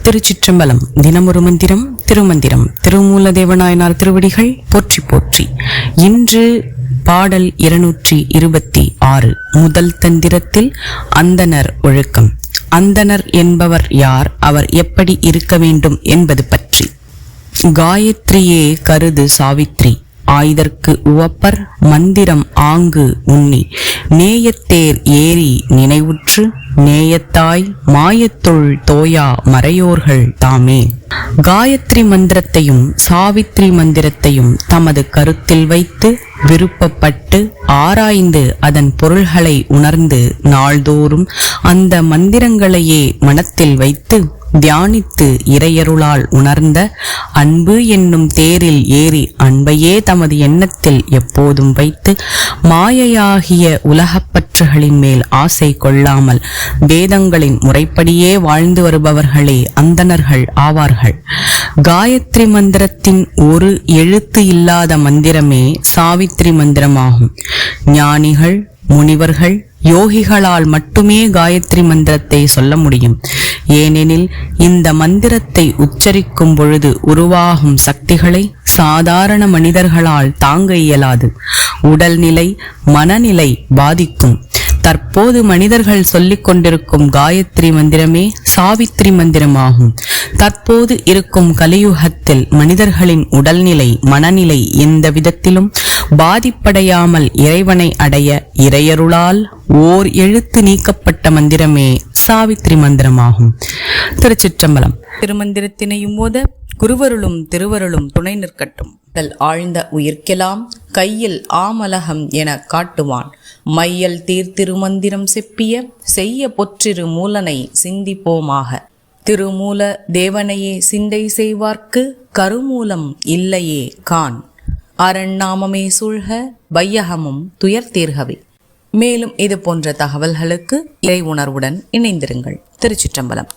திருச்சிற்றம்பலம். தினமொரு மந்திரம். திருமந்திரம். திருமூலதேவநாயனார் திருவடிகள் போற்றி போற்றி. இன்று பாடல் 226. முதல் தந்திரத்தில் அந்தணர் ஒழுக்கம். அந்தணர் என்பவர் யார், அவர் எப்படி இருக்க வேண்டும் என்பது பற்றி. காயத்ரியே கருது சாவித்ரி, ஆய்தற்கு உவப்பர் மந்திரம் ஆங்கு உண்ணி, நேயத்தேர் ஏறி நினைவுற்று நேயத்தாய் மாயத்துள் தோயா மறையோர்கள் தாமே. காயத்ரி மந்திரத்தையும் சாவித்ரி மந்திரத்தையும் தமது கருத்தில் வைத்து விருப்பப்பட்டு ஆராய்ந்து அதன் பொருள்களை உணர்ந்து நாள்தோறும் அந்த மந்திரங்களையே மனத்தில் வைத்து தியானித்து இறையருளால் உணர்ந்த அன்பு என்னும் தேரில் ஏறி அன்பையே தமது எண்ணத்தில் எப்போதும் வைத்து மாயையாகிய உலகப்பற்றுகளின் மேல் ஆசை கொள்ளாமல் வேதங்களின் முறைப்படியே வாழ்ந்து வருபவர்களே அந்தணர்கள் ஆவார்கள். காயத்ரி மந்திரத்தின் ஒரு எழுத்து இல்லாத மந்திரமே சாவித்ரி மந்திரமாகும். ஞானிகள், முனிவர்கள், யோகிகளால் மட்டுமே காயத்ரி மந்திரத்தை சொல்ல முடியும். ஏனெனில் இந்த மந்திரத்தை உச்சரிக்கும் பொழுது உருவாகும் சக்திகளை சாதாரண மனிதர்களால் தாங்க இயலாது. உடல்நிலை, மனநிலை பாதிக்கும். தற்போது மனிதர்கள் சொல்லிக் கொண்டிருக்கும் காயத்ரி மந்திரமே சாவித்ரி மந்திரமாகும். தற்போது இருக்கும் கலியுகத்தில் மனிதர்களின் உடல்நிலை, மனநிலை எந்த விதத்திலும் பாதிப்படையாமல் இறைவனை அடைய இறையருளால் ஓர் எழுத்து நீக்கப்பட்ட மந்திரமே சாவித்ரி மந்திரமாகும். திருச்சிற்றம்பலம். திருமந்திரத்தினையும் போத குருவருளும் திருவருளும் துணை நிற்கட்டும். ஆழ்ந்த உயிர்க்கெல்லாம் கையில் ஆமலகம் என காட்டுவான், மையல் தீர்த்திருமந்திரம் செப்பிய செய்ய பொற்றிரு மூலனை சிந்திப்போமாக. திருமூல தேவனையே சிந்தை செய்வார்க்கு கருமூலம் இல்லையே கான், அரண்நாமமே சூழ்க வையகமும் துயர் தீர்கவே. மேலும் இது போன்ற தகவல்களுக்கு இறை உணர்வுடன் இணைந்திருங்கள். திருச்சிற்றம்பலம்.